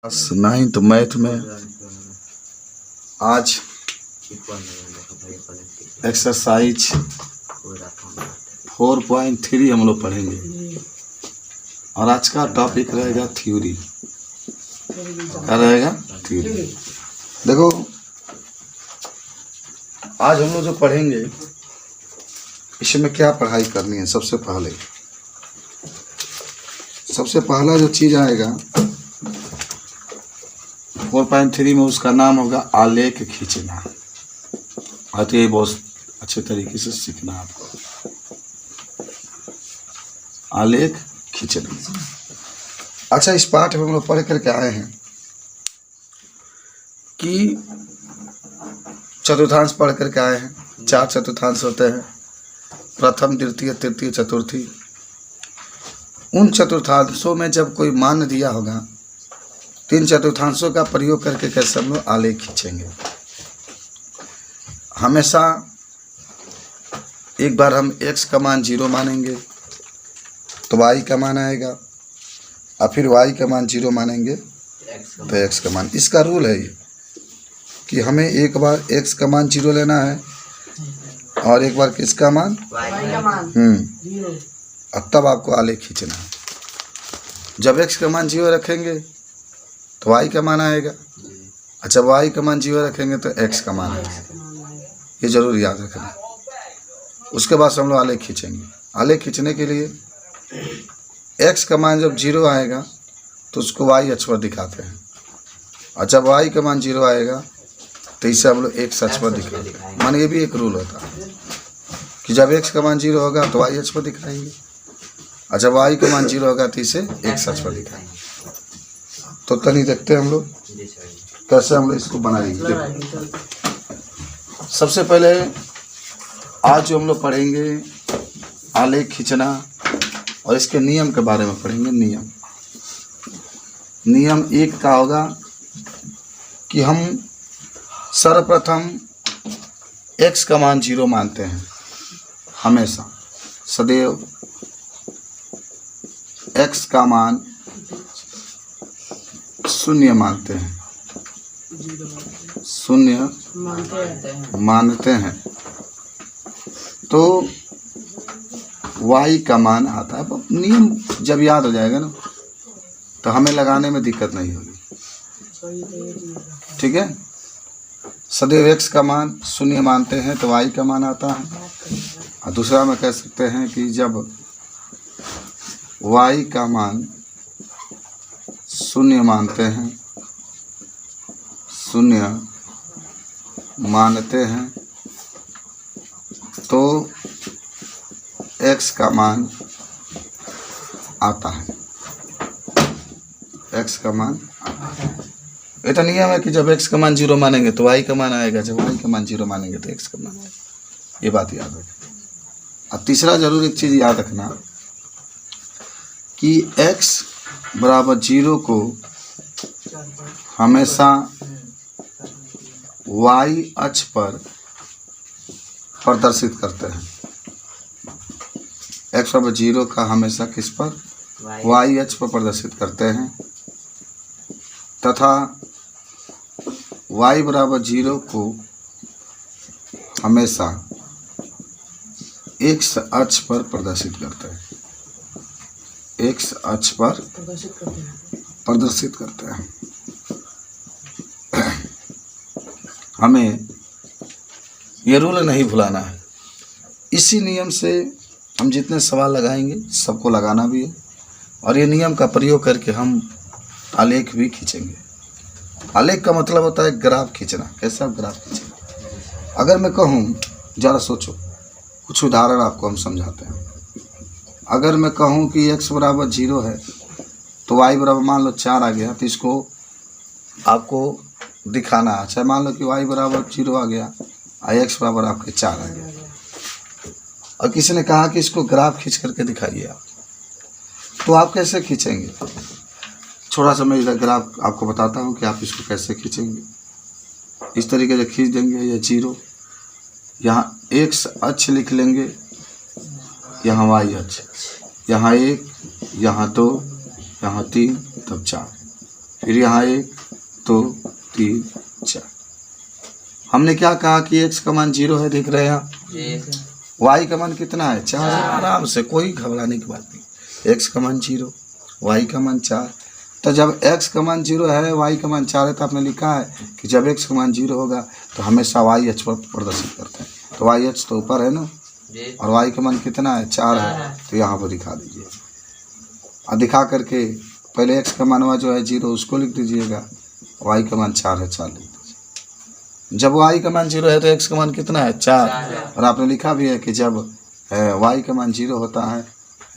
Class 9th math में आज exercise 4.3 हम लोग पढ़ेंगे और आज का टॉपिक रहेगा थ्योरी। क्या रहेगा? थ्योरी। देखो आज हम लोग जो पढ़ेंगे इसमें क्या पढ़ाई करनी है। सबसे पहला जो चीज़ आएगा 4.3 में उसका नाम होगा आलेख खींचना। और तो ये बहुत अच्छे तरीके से सीखना आपको, आलेख खींचना। अच्छा, इस पाठ में हम लोग पढ़ करके आए हैं कि चतुर्थांश पढ़ करके आए हैं। 4 चतुर्थांश होते हैं, प्रथम, द्वितीय, तृतीय, चतुर्थी। उन चतुर्थांशों में जब कोई मान दिया होगा, 3 चतुर्थांशों का प्रयोग करके कैसे हम लोग आलेख खींचेंगे। हमेशा एक बार हम x का मान 0 मानेंगे तो y का मान आएगा, और फिर y का मान 0 मानेंगे तो x का मान। इसका रूल है ये कि हमें एक बार x का मान 0 लेना है और एक बार किसका मान, y का मान। और तब आपको आलेख खींचना है। जब x का मान 0 रखेंगे तो y का मान आएगा, अच्छा y का मान 0 रखेंगे तो x का मान आएगा। ये जरूर याद रखना। उसके बाद हम लोग आलेख खींचेंगे। आलेख खींचने के लिए x का मान जब 0 आएगा तो उसको y अक्ष पर दिखाते हैं, और जब y का मान 0 आएगा तो इसे हम लोग x अक्ष पर दिखाते हैं। मान ये भी एक रूल होता है कि जब x का मान 0 होगा तो y अक्ष पर दिखाएंगे, और जब y का मान 0 होगा तो इसे x अक्ष पर दिखाएंगे। तो तनी देखते हैं हम लोग कैसे हम लोग इसको बनाएंगे। सबसे पहले आज जो हम लोग पढ़ेंगे आलेख खींचना, और इसके नियम के बारे में पढ़ेंगे। नियम 1 का होगा कि हम सर्वप्रथम x का मान 0 मानते हैं। हमेशा सदैव x का मान 0 मानते हैं, 0 मानते हैं। तो y का मान आता है। नियम जब याद हो जाएगा ना तो हमें लगाने में दिक्कत नहीं होगी, ठीक है। सदैव x का मान 0 मानते हैं तो y का मान आता है। और दूसरा में कह सकते हैं कि जब y का मान 0 मानते हैं, 0 मानते हैं तो x का मान आता है। x का मान आता है। ये तो नियम है कि जब x का मान 0 मानेंगे तो y का मान आएगा, जब y का मान 0 मानेंगे तो x का मान आएगा। ये बात याद रखना। और तीसरा जरूर एक चीज़ याद रखना कि x बराबर 0 को हमेशा y अक्ष पर प्रदर्शित करते हैं। x बराबर 0 का हमेशा किस पर, y अक्ष पर प्रदर्शित करते हैं, तथा y बराबर 0 को हमेशा x अक्ष पर प्रदर्शित करते हैं। x अक्ष पर प्रदर्शित करते हैं। हमें ये रूल नहीं भुलाना है। इसी नियम से हम जितने सवाल लगाएंगे सबको लगाना भी है, और ये नियम का प्रयोग करके हम आलेख भी खींचेंगे। आलेख का मतलब होता है ग्राफ खींचना। कैसा ग्राफ खींचना? अगर मैं कहूँ, ज़रा सोचो, कुछ उदाहरण आपको हम समझाते हैं। अगर मैं कहूँ कि x बराबर 0 है तो y बराबर मान लो 4 आ गया, तो इसको आपको दिखाना है। अच्छा, मान लो कि y बराबर 0 आ गया और x बराबर आपके 4 आ गया, और किसी ने कहा कि इसको ग्राफ खींच करके दिखाइए आप, तो आप कैसे खींचेंगे? थोड़ा सा मैं इधर ग्राफ आपको बताता हूँ कि आप इसको कैसे खींचेंगे। इस तरीके से खींच देंगे। या 0, यहाँ x अक्ष लिख लेंगे, यहाँ y अक्ष, यहाँ 1, यहाँ 2, यहाँ 3, तब 4। फिर यहाँ 1 2 3 4। हमने क्या कहा कि x का मान 0 है, देख रहे हैं आप। y का मान कितना है 4। आराम से, कोई घबराने की बात नहीं। x का मान 0, y का मान 4। तो जब x का मान 0 है, y का मान 4 है, तो आपने लिखा है कि जब x का मान 0 होगा तो हमेशा y अक्ष पर प्रदर्शित करते हैं। तो y अक्ष तो ऊपर है ना, और y का मान कितना है 4 है, तो यहाँ पर दिखा दीजिए। और दिखा करके पहले x का मान जो है 0 उसको लिख दीजिएगा, y का मान 4 है 4 लिख दीजिए। जब y का मान 0 है तो x का मान कितना है 4, और आपने लिखा भी है कि जब y का मान 0 होता है,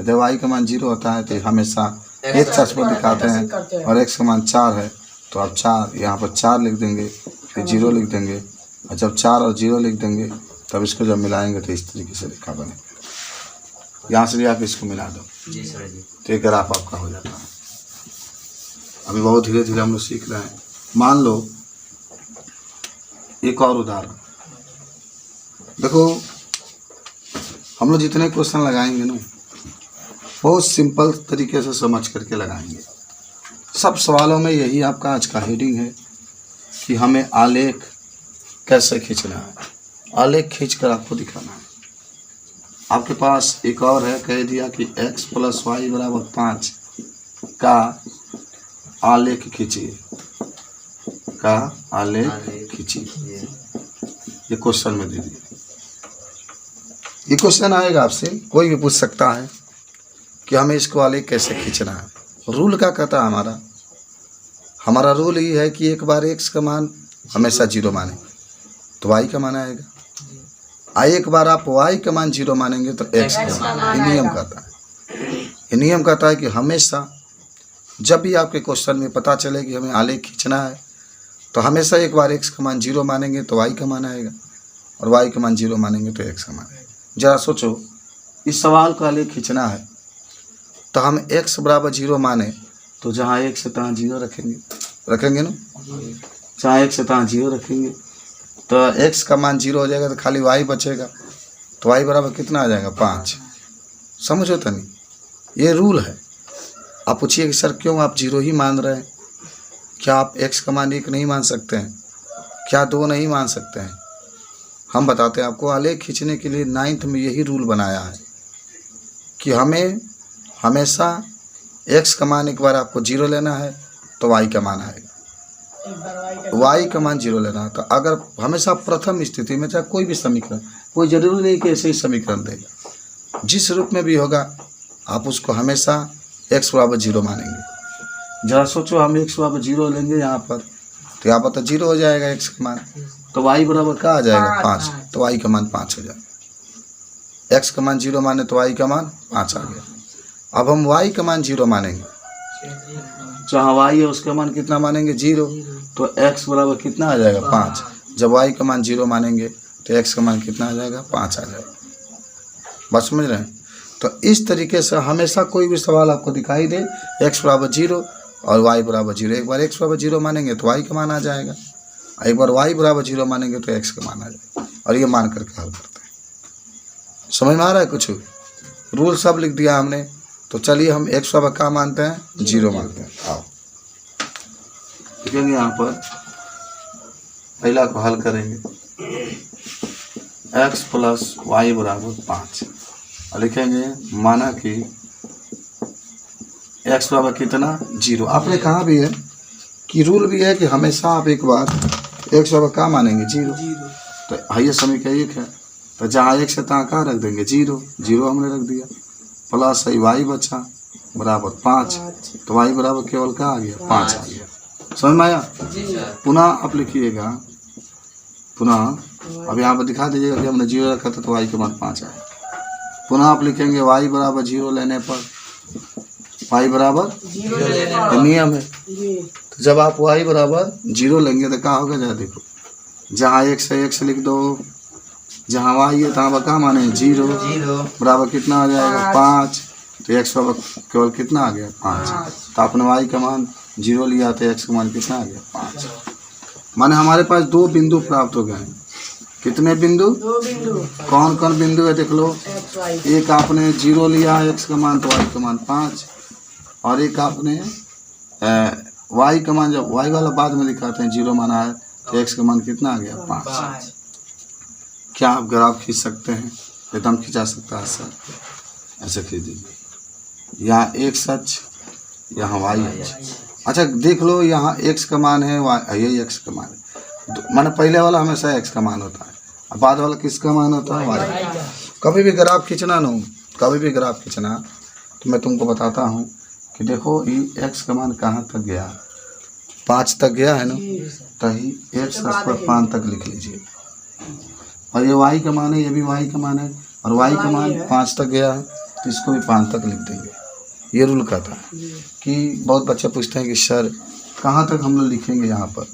जब y का मान 0 होता है तो हमेशा एक अक्ष पर दिखाते हैं, और x का मान 4 है तो आप 4 यहाँ पर 4 लिख देंगे, फिर 0 लिख देंगे, और जब 4 और 0 लिख देंगे तब इसको जब मिलाएंगे तो इस तरीके से रेखा बनेगा। यहाँ से भी आप इसको मिला दो तो एक ग्राफ आपका हो जाता है। अभी बहुत धीरे धीरे हम लोग सीख रहे हैं। मान लो एक और उदाहरण देखो, हम लोग जितने क्वेश्चन लगाएंगे ना बहुत सिंपल तरीके से समझ करके लगाएंगे। सब सवालों में यही आपका आज का हेडिंग है कि हमें आलेख कैसे खींचना है, आलेख खींचकर आपको दिखाना है। आपके पास एक और है, कह दिया कि x + y = 5 का आलेख खींचिए, का आलेख खींचिए। ये क्वेश्चन में दे दिए। ये क्वेश्चन आएगा आपसे, कोई भी पूछ सकता है कि हमें इसको आलेख कैसे खींचना है। रूल क्या कहता है हमारा रूल ये है कि एक बार x का मान हमेशा 0 माने तो y का मान आएगा, एक बार आप y का मान 0 मानेंगे तो x का मान। ये नियम कहता है, ये नियम कहता है कि हमेशा जब भी आपके क्वेश्चन में पता चले कि हमें आलेख खींचना है तो हमेशा एक बार x का मान 0 मानेंगे तो y का मान आएगा, और y का मान 0 मानेंगे तो x का मान आएगा। जरा सोचो, इस सवाल का आलेख खींचना है तो हम x = 0 माने तो जहाँ x है तहाँ 0 रखेंगे ना, जहाँ x है तहाँ 0 रखेंगे तो x का मान 0 हो जाएगा तो खाली y बचेगा, तो y बराबर कितना आ जाएगा 5। समझो तो नहीं, ये रूल है। आप पूछिए कि सर क्यों आप 0 ही मान रहे हैं, क्या आप x का मान 1 नहीं मान सकते हैं, क्या 2 नहीं मान सकते हैं? हम बताते हैं आपको, आलेख खींचने के लिए 9th में यही रूल बनाया है कि हमें हमेशा x का मान एक बार आपको 0 लेना है तो y का मान आएगा, y का मान 0 लेना है। तो अगर हमेशा प्रथम स्थिति में चाहे कोई भी समीकरण, कोई जरूरी नहीं कि ऐसे ही समीकरण देगा, जिस रूप में भी होगा आप उसको हमेशा x = 0 मानेंगे। जरा सोचो, हम x = 0 लेंगे यहाँ पर तो यहाँ पर तो 0 हो जाएगा x का मान, तो y बराबर क्या आ जाएगा 5, तो y का मान 5 हो जाएगा। x का मान 0 माने तो y का मान 5 आ गया। अब हम y का मान 0 मानेंगे, जहाँ y है उसका मान कितना मानेंगे 0, तो x बराबर कितना आ जाएगा 5। जब y का मान 0 मानेंगे तो x का मान कितना आ जाएगा 5 आ जाएगा। बात समझ रहे हैं? तो इस तरीके से हमेशा कोई भी सवाल आपको दिखाई दे x = 0 और y = 0, एक बार x = 0 मानेंगे तो y का मान आ जाएगा, एक बार y = 0 मानेंगे तो x का मान आ जाएगा, और ये मान करके हल करते हैं। समझ में आ रहा है? कुछ रूल सब लिख दिया हमने। तो चलिए हम x = क्या मानते हैं 0 मानते हैं। आओ लिखेंगे यहाँ पर, पहला को हल करेंगे, x + y = 5, और लिखेंगे माना कि x बराबर कितना 0। आपने कहा भी है कि रूल भी है कि हमेशा आप एक बार x बराबर क्या मानेंगे 0, तो आइए समीकरण 1 है तो जहाँ x है तहाँ क्या रख देंगे 0 हमने रख दिया, प्लस y बचा बराबर 5, तो y बराबर केवल क्या आ गया 5 आ गया। समझ में आया? पुनः आप लिखिएगा, पुनः अब यहाँ पर दिखा दीजिएगा कि हमने 0 रखा था तो y के मान 5 आया। पुनः आप लिखेंगे y = 0 लेने पर, y बराबर 0 नियम है, तो जब आप y = 0 लेंगे तो क्या होगा, जरा देखो, जहाँ x है x लिख दो, जहाँ y है तहाँ क्या माने 0 बराबर कितना आ जाएगा 5, तो x बराबर केवल कितना आ गया 5। तो आपने y का मान 0 लिया तो x का मान कितना आ गया 5। माने हमारे पास 2 बिंदु प्राप्त हो गए हैं। कितने बिंदु? 2 बिंदु। कौन कौन बिंदु है देख लो, एक आपने 0 लिया है x का मान तो y का मान 5, और एक आपने वाई का मान जब वाई वाला बाद में दिखाते हैं जीरो माना है तो एक्स का मान कितना आ गया 5। क्या आप ग्राफ खींच सकते हैं? एकदम खींचा सकता है सर, ऐसे खींच दीजिए। यहाँ एक्स सच, यहाँ वाई अच। अच्छा देख लो, यहाँ एक्स का मान है, यही एक्स का मान है, माने पहले वाला हमेशा एक्स का मान होता है, अब बाद वाला किसका मान होता है? वाई। कभी भी ग्राफ खींचना ना, कभी भी ग्राफ खींचना तो मैं तुमको बताता हूँ कि देखो ये एक्स का मान कहाँ तक गया, 5 तक गया है ना, तो ही एक्स पर 5 तक लिख लीजिए। और ये वाई का मान है, ये भी वाई का मान है, और वाई का मान 5 तक गया है तो इसको भी 5 तक लिख देंगे। ये रूल का था कि बहुत बच्चे पूछते हैं कि सर कहाँ तक हम लोग लिखेंगे यहाँ पर,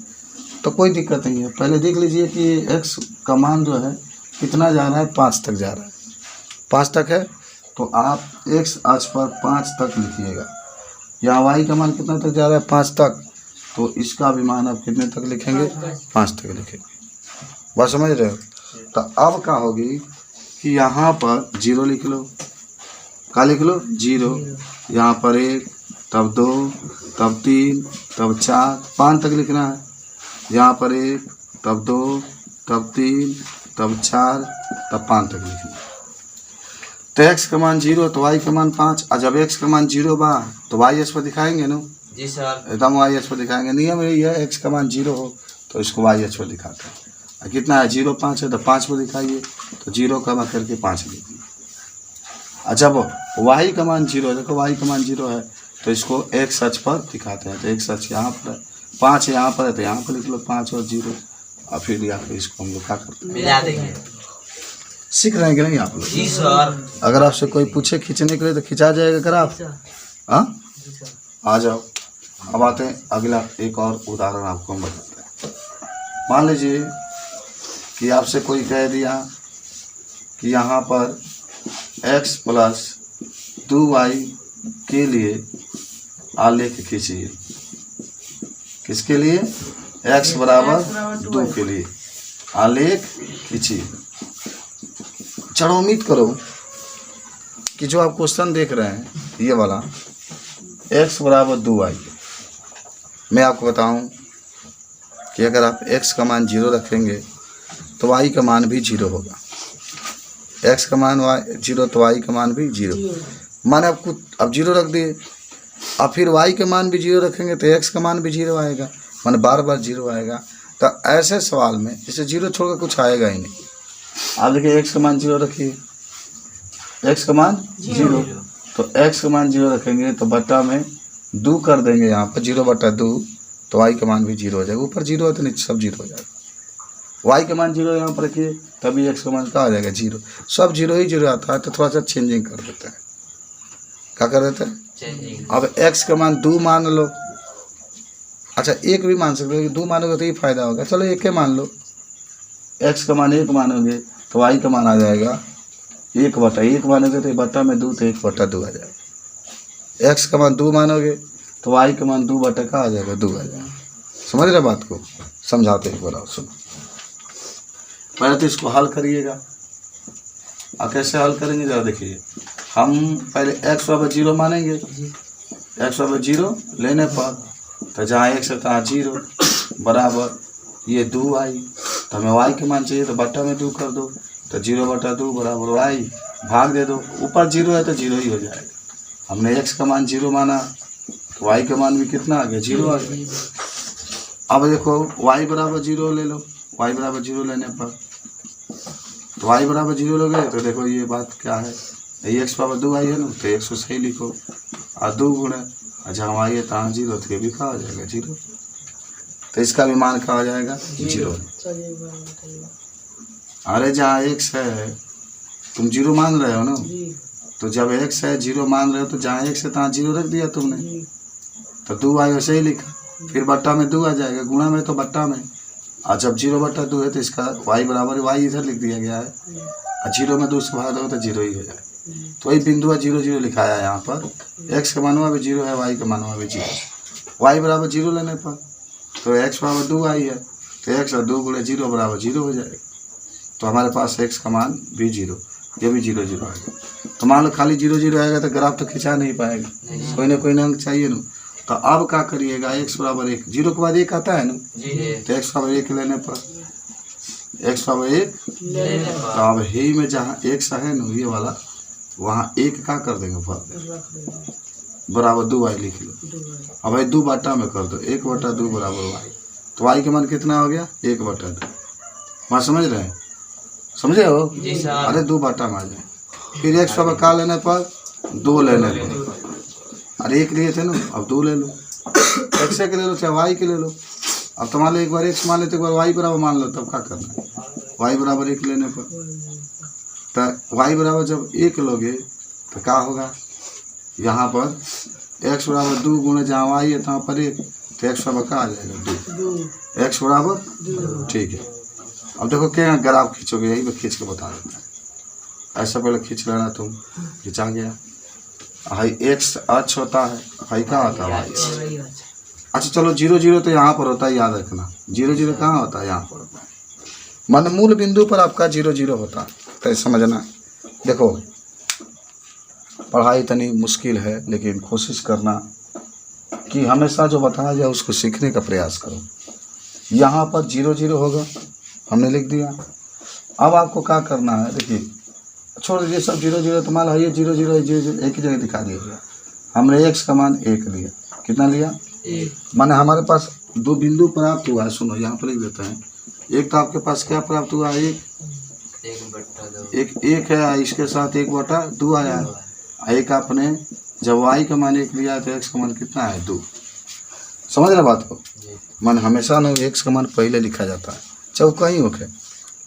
तो कोई दिक्कत नहीं है। पहले देख लीजिए कि एक्स का मान जो है कितना जा रहा है, 5 तक जा रहा है, 5 तक है तो आप एक्स अक्ष पर 5 तक लिखिएगा। यहाँ वाई का मान कितना तक जा रहा है, 5 तक, तो इसका भी मान आप कितने तक लिखेंगे, 5 तक लिखेंगे। बात समझ रहे हो? तो अब क्या होगी कि यहाँ पर 0 लिख लो, क्या लिख लो 0, यहाँ पर 1, तब 2, तब 3, तब 4, 5 तक लिखना है। यहाँ पर 1, तब 2, तब 3, तब 4, तब 5 तक लिखना है। तो एक्स का मान 0 तो वाई का मान 5, और जब एक्स का मान 0 बा तो वाई एस पर दिखाएंगे ना? जी सर, एकदम वाई एस पर दिखाएंगे। नियम यही है, एक्स का मान 0 हो तो इसको वाई एस पर दिखाते हैं। कितना है 0 5 है तो 5 पर दिखाइए, तो 0 का मान करके 5 लिखिए। अच्छा वो वाई का मान 0 है, देखो वाई का मान 0 है तो इसको एक्स अक्ष पर दिखाते हैं, तो एक्स अक्ष यहाँ पर है, 5 यहाँ पर है तो यहाँ पर लिख लो 5 और 0, और फिर यहाँ पे इसको हम लोग क्या करते हैं, मिला देंगे। सीख रहे हैं कि नहीं आप लोग? जी सर। अगर आपसे कोई पूछे खींचने के लिए तो खिंचा जाएगा ग्राफ? हाँ, आ जाओ। अब आते हैं अगला एक और उदाहरण आपको हम बताते हैं। मान लीजिए कि आपसे कोई कह दिया कि यहाँ पर x प्लस 2y के लिए आलेख खींचिए। किसके लिए? x बराबर 2 के लिए आलेख खींचिए। चलो उम्मीद करो कि जो आप क्वेश्चन देख रहे हैं ये वाला x बराबर 2y, मैं आपको बताऊं कि अगर आप x का मान 0 रखेंगे तो y का मान भी 0 होगा। x का मान 0 तो y का मान भी 0, माने आपको अब 0 रख दिए, अब फिर y का मान भी 0 रखेंगे तो x का मान भी 0 आएगा, माने बार बार 0 आएगा। तो ऐसे सवाल में जैसे 0 छोड़कर कुछ आएगा ही नहीं। आप देखिए x का मान 0 रखिए, x का मान 0, तो x का मान 0 रखेंगे तो बट्टा में 2 कर देंगे, यहाँ पर 0/2, तो y का मान भी 0 हो जाएगा। ऊपर 0 है तो नीचे सब 0 हो जाएगा। y का मान 0 यहाँ पर रखिए तभी x का मान क्या आ जाएगा 0। सब 0 ही 0 आता है तो थोड़ा सा चेंजिंग कर देते हैं। क्या कर देते हैं? अब x का मान 2 मान लो, अच्छा 1 भी मान सकते हो, 2 मानोगे तो ये फायदा होगा। चलो 1 मान लो, x का मान 1 मानोगे तो y का मान आ जाएगा 1/1 मानोगे तो बट्टा में 2 तो 1/2 आ जाएगा। x का मान 2 मानोगे तो y का मान 2/2 का आ जाएगा 2 आ जाएगा। समझ रहे बात को? समझाते एक बार सुनो। पहले तो इसको हल करिएगा। अब कैसे हल करेंगे जरा देखिए। हम पहले x बराबर 0 मानेंगे, x बराबर 0 लेने पर तो जहाँ x है तहाँ 0 बराबर ये 2y, तो हमें y के मान चाहिए तो बट्टा में 2 कर दो, तो 0/2 बराबर y, भाग दे दो, ऊपर 0 है तो 0 ही हो जाएगा। हमने x का मान 0 माना तो y का मान भी कितना आ गया 0 आ गया। अब देखो y बराबर 0 ले लो, y बराबर 0 लेने पर तो y बराबर 0 लोगे तो देखो ये बात क्या है, ये x बराबर 2y है ना, तो x को सही लिखो और 2 गुणे जहाँ y है तहाँ 0, तो ये भी कहा जाएगा 0, तो इसका भी मान कहा जाएगा 0। अरे जहाँ x है तुम 0 मान रहे हो ना, तो जब x है 0 मान रहे हो तो जहाँ x है तहाँ 0 रख दिया तुमने, तो 2y वैसे ही लिखा, फिर बट्टा में 2 आ जाएगा, गुणा में तो बट्टा में, और जब 0/2 है तो इसका y बराबर y इधर लिख दिया गया है, और 0 में 2 से भाग दो तो 0 ही हो जाए। तो वही बिंदु 0 0 लिखाया है यहाँ पर, x का मानवा भी 0 है, y का मानवा भी 0। y बराबर 0 लेने पर तो x बराबर 2y है, तो x और 2 गुणे 0 बराबर 0 हो जाएगा। तो हमारे पास x का मान भी 0, ये भी 0 0 आएगा। तो मान लो खाली 0 0 आएगा तो ग्राफ तो खिंचा नहीं पाएगा, कोई ना कोई अंक चाहिए ना। तो अब क्या करिएगा, x बराबर 1, 0 के बाद 1 आता है ना, तो x बराबर 1 लेने पर x बराबर 1, तो अब ही में जहाँ x है ना ये वाला, वहाँ 1 का कर देंगे बराबर 2y लिख लो। अब भाई 2 बटा में कर दो, 1/2 बराबर y, तो y का मान कितना हो गया 1/2। वहाँ समझ रहे हैं, समझे हो? अरे 2 बटा में आ जाए। फिर x बराबर का लेने पर 2 लेने पर, अरे 1 लिए थे ना, अब 2 ले लो, x के ले लो चाहे y के ले लो। अब तो मान लो एक बार x मान लेते, एक बार y बराबर मान लो, तब क्या करना है, y बराबर 1 लेने पर, तो y बराबर जब 1 लोगे तो क्या होगा, यहाँ पर x बराबर 2 गुणे जहाँ y है तहाँ पर 1, तो x बराबर क्या आ जाएगा 2, x बराबर, ठीक है। अब देखो क्या ग्राफ खींचोगे, यही मैं खींच के बता देता है, ऐसा पहले खींच लेना तुम, खींचा गया, हाई x अक्ष होता है, हाई क्या होता है y। अच्छा चलो 0 0 तो यहाँ पर होता है, याद रखना 0 0 कहाँ होता है, यहाँ पर होता है, मान मूल बिंदु पर आपका 0 0 होता है, तो समझना। देखो पढ़ाई इतनी मुश्किल है, लेकिन कोशिश करना कि हमेशा जो बताया जाए उसको सीखने का प्रयास करो। यहाँ पर 0 0 होगा, हमने लिख दिया। अब आपको क्या करना है, देखिए छोड़ दीजिए सब 0 0, तो मान लो ये 0 0 एक ही जगह दिखा दिया। हमने x का मान 1 लिया, कितना लिया 1, माने हमारे पास 2 बिंदु प्राप्त हुआ है। सुनो यहाँ पर लिख देते हैं, एक तो आपके पास क्या प्राप्त हुआ, 1 है, इसके साथ 1/2 आया है। एक आपने जब y का मान 1 लिया तो x का मान कितना है 2। समझ रहे बात को, मान हमेशा ना x का मान पहले लिखा जाता है, चाहे कहीं हो के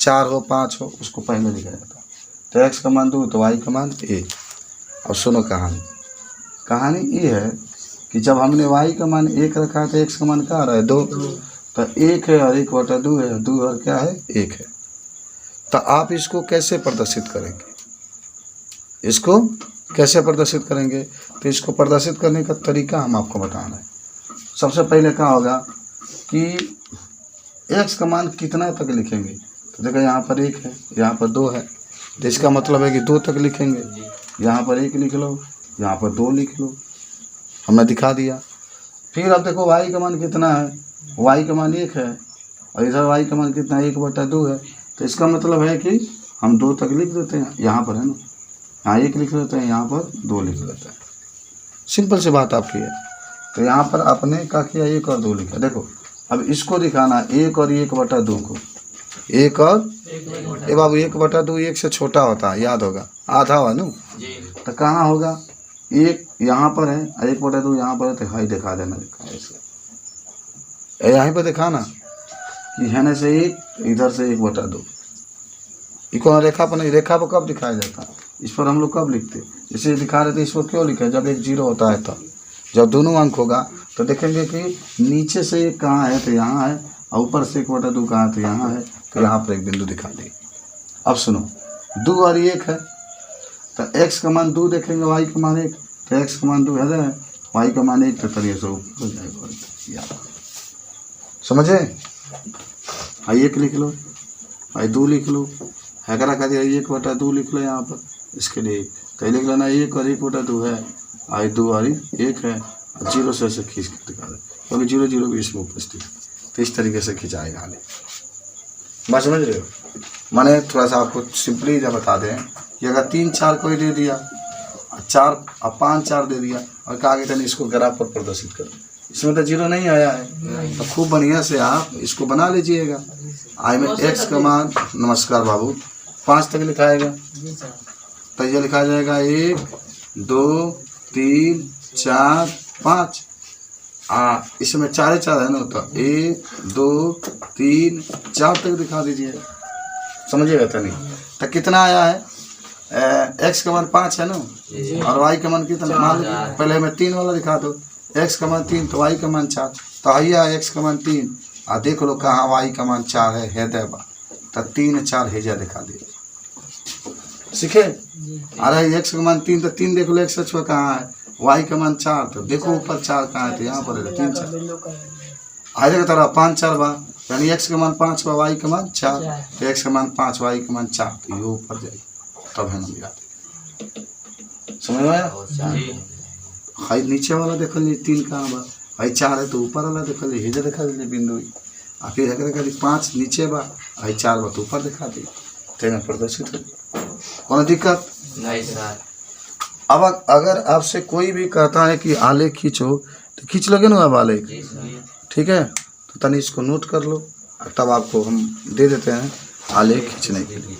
4 हो 5 हो, उसको पहले लिखा जाता है। तो x का मान 2 तो y का मान 1। और सुनो कहानी ये है कि जब हमने y का मान 1 रखा है तो x का मान क्या आ रहा है 2, तो 1 है और 1/2 है, 2 और क्या है 1 है। तो आप इसको कैसे प्रदर्शित करेंगे, इसको कैसे प्रदर्शित करेंगे, तो इसको प्रदर्शित करने का तरीका हम आपको बता रहे हैं। सबसे पहले क्या होगा कि x का मान कितना तक लिखेंगे, तो देखो यहाँ पर 1 है, यहाँ पर 2 है, तो इसका मतलब है कि 2 तक लिखेंगे। यहाँ पर 1 लिख लो, यहाँ पर 2 लिख लो, हमने दिखा दिया। फिर अब देखो y का मान कितना है, y का मान 1 है और इधर y का मान कितना है 1/2 है, तो इसका मतलब है कि हम 2 तक लिख देते हैं, यहाँ पर है ना, यहाँ 1 लिख लेते हैं, यहाँ पर 2 लिख लेते हैं। सिंपल सी बात आपकी है। तो यहाँ पर आपने क्या किया, 1 और 2 लिखा। देखो अब इसको दिखाना 1 और 1/2 को, 1 और ये बाबू 1/2 1 से छोटा होता है, याद होगा, आधा हुआ ना, तो कहाँ होगा 1 यहाँ पर है और 1/2 यहाँ पर है, तो हाई दिखा देना, यहीं पर दिखाना कि है से 1 इधर से 1/2। इको रेखा पर नहीं, रेखा पर कब दिखाया जाता है, इस पर हम लोग कब लिखते, इसे दिखा रहे थे, इस पर क्यों लिखे, जब 1 0 होता है तब। जब दोनों अंक होगा तो देखेंगे कि नीचे से 1 कहाँ है, तो यहाँ है, और ऊपर से 1/2 कहाँ है, तो यहाँ है, तो यहाँ पर एक बिंदु दिखा देंगे। अब सुनो 2 और 1 है, तो x का मान 2 देखेंगे, y का मान 1, तो x का मान 2 है, y का मान 1, तो तरीके से ऊपर हो जाएगा। समझे, हाई 1 लिख लो, हाई 2 लिख लो, हैकरा का दिया 1/2 लिख लो यहाँ पर, इसके लिए तो लिख लेना 1 और 1/2 है, आई 2 और 1 है, 0 से ऐसे खींच के दिखा दे, क्योंकि 0 0 भी इसमें उपस्थित, तो इस तरीके से खिंचाएगा आगे। बात समझ रहे हो, मैंने थोड़ा सा आपको सिंपली जब बता दें कि अगर 3 4 कोई दे दिया, 4 और 5 4 दे दिया, और कहा कि इसको ग्राफ पर प्रदर्शित करो, इसमें तो 0 नहीं आया है, तो खूब बढ़िया से आप इसको बना लीजिएगा। आई में x का मान, नमस्कार बाबू, 5 तक लिखाएगा, तो ये लिखा जाएगा 1 2 3 4 5, इसमें 4 4 है ना, तो 1 2 3 4 तक दिखा दीजिए, समझिएगा। तो नहीं तो कितना आया है, x का मान 5 है ना, और y का मान कितना, मान पहले हमें 3 वाला दिखा दो, x का मान 3 तो y का मान 4, तो आइए x का मान 3, और देख लो कहाँ y का मान 4 है देवा, तो 3 4 हेजा दिखा दे, सीखे। अरे x का मान 3 तो 3 देख लो, x अच्छा कहाँ है, y का मान 4 तो देखो ऊपर 4 कहाँ है, तो यहाँ पर 3 4 आ जाएगा, तरह 5 4 बार, यानी x का मान 5 बा, y का मान 4, तो x का मान 5 y का मान 4, तो ये ऊपर जाएगी, तब है ना मिला, समझ में आया। हाई नीचे वाला देखल ली 3 कहाँ बा, हाई 4 है तो ऊपर वाला देखल ली हेजे देखा दी बिंदु, आ फिर अगर कभी 5 नीचे बा, हाई 4 बा तो ऊपर दिखा दी, तेना प्रदर्शित हो। कौन दिक्कत नहीं सर। अब अगर आपसे कोई भी कहता है कि आलेख खींचो तो खींच लोगे ना आप आलेख, ठीक है, तो तनी इसको नोट कर लो, तब आपको हम दे देते हैं आलेख खींचने के लिए।